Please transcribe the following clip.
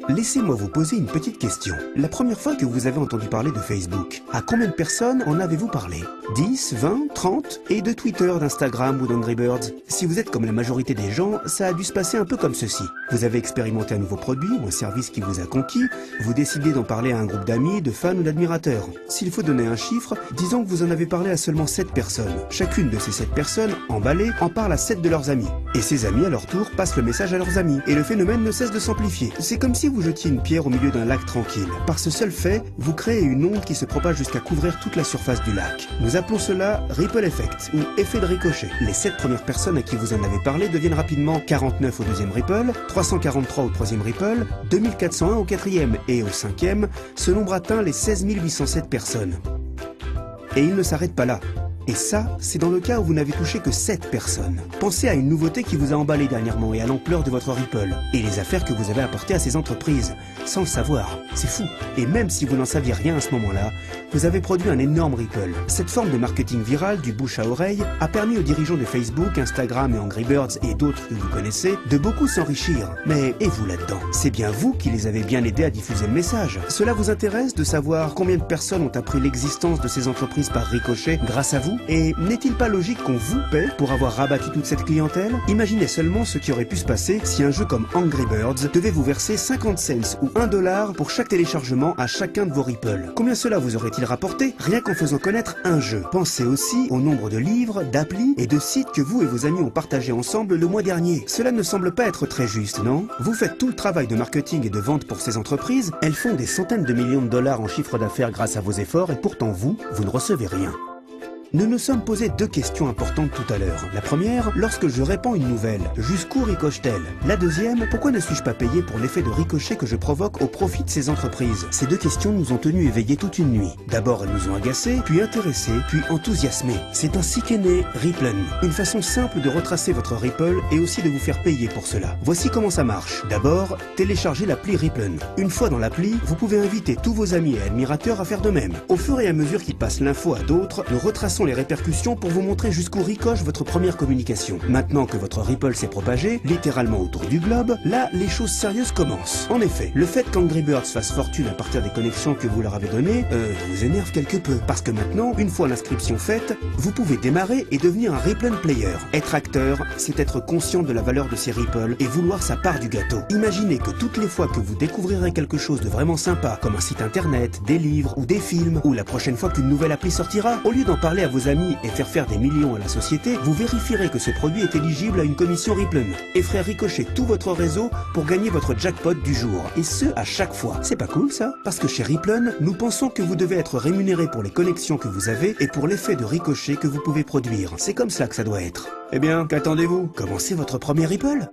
Laissez-moi vous poser une petite question. La première fois que vous avez entendu parler de Facebook, à combien de personnes en avez-vous parlé? 10, 20, 30? Et de Twitter, d'Instagram ou d'Angry Birds? Si vous êtes comme la majorité des gens, ça a dû se passer un peu comme ceci. Vous avez expérimenté un nouveau produit ou un service qui vous a conquis, vous décidez d'en parler à un groupe d'amis, de fans ou d'admirateurs. S'il faut donner un chiffre, disons que vous en avez parlé à seulement 7 personnes. Chacune de ces 7 personnes, emballées, en parle à 7 de leurs amis. Et ces amis, à leur tour, passent le message à leurs amis. Et le phénomène ne cesse de s'amplifier. C'est comme si vous jetiez une pierre au milieu d'un lac tranquille. Par ce seul fait, vous créez une onde qui se propage jusqu'à couvrir toute la surface du lac. Nous appelons cela Ripple Effect, ou effet de ricochet. Les 7 premières personnes à qui vous en avez parlé deviennent rapidement 49 au deuxième Ripple, 343 au troisième Ripple, 2401 au quatrième et au cinquième. Ce nombre atteint les 16 807 personnes. Et il ne s'arrête pas là. Et ça, c'est dans le cas où vous n'avez touché que 7 personnes. Pensez à une nouveauté qui vous a emballé dernièrement et à l'ampleur de votre Ripple. Et les affaires que vous avez apportées à ces entreprises, sans le savoir. C'est fou. Et même si vous n'en saviez rien à ce moment-là, vous avez produit un énorme Ripple. Cette forme de marketing viral, du bouche à oreille, a permis aux dirigeants de Facebook, Instagram et Angry Birds et d'autres que vous connaissez, de beaucoup s'enrichir. Mais et vous là-dedans? C'est bien vous qui les avez bien aidés à diffuser le message. Cela vous intéresse de savoir combien de personnes ont appris l'existence de ces entreprises par ricochet grâce à vous? Et n'est-il pas logique qu'on vous paie pour avoir rabattu toute cette clientèle? Imaginez seulement ce qui aurait pu se passer si un jeu comme Angry Birds devait vous verser 50 cents ou $1 pour chaque téléchargement à chacun de vos Ripple. Combien cela vous aurait-il rapporté rien qu'en faisant connaître un jeu? Pensez aussi au nombre de livres, d'applis et de sites que vous et vos amis ont partagé ensemble le mois dernier. Cela ne semble pas être très juste, non? Vous faites tout le travail de marketing et de vente pour ces entreprises, elles font des centaines de millions de dollars en chiffre d'affaires grâce à vos efforts et pourtant vous ne recevez rien. Nous nous sommes posé 2 questions importantes tout à l'heure. La première, lorsque je répands une nouvelle, jusqu'où ricoche-t-elle? La deuxième, pourquoi ne suis-je pas payé pour l'effet de ricochet que je provoque au profit de ces entreprises? Ces 2 questions nous ont tenus éveillés toute une nuit. D'abord, elles nous ont agacés, puis intéressés, puis enthousiasmés. C'est ainsi qu'est né Ripplen, une façon simple de retracer votre Ripple et aussi de vous faire payer pour cela. Voici comment ça marche. D'abord, téléchargez l'appli Ripplen. Une fois dans l'appli, vous pouvez inviter tous vos amis et admirateurs à faire de même. Au fur et à mesure qu'ils passent l'info à d'autres, nous retraçons les répercussions pour vous montrer jusqu'où ricoche votre première communication. Maintenant que votre Ripple s'est propagé, littéralement autour du globe, là, les choses sérieuses commencent. En effet, le fait qu'Angry Birds fasse fortune à partir des connexions que vous leur avez données, vous énerve quelque peu. Parce que maintenant, une fois l'inscription faite, vous pouvez démarrer et devenir un Ripplen player. Être acteur, c'est être conscient de la valeur de ces Ripple et vouloir sa part du gâteau. Imaginez que toutes les fois que vous découvrirez quelque chose de vraiment sympa, comme un site internet, des livres ou des films, ou la prochaine fois qu'une nouvelle appli sortira, au lieu d'en parler à vos amis et faire des millions à la société, vous vérifierez que ce produit est éligible à une commission Ripplen et ferez ricocher tout votre réseau pour gagner votre jackpot du jour. Et ce, à chaque fois. C'est pas cool ça? Parce que chez Ripplen, nous pensons que vous devez être rémunéré pour les connexions que vous avez et pour l'effet de ricochet que vous pouvez produire. C'est comme ça que ça doit être. Eh bien, qu'attendez-vous? Commencez votre premier Ripple.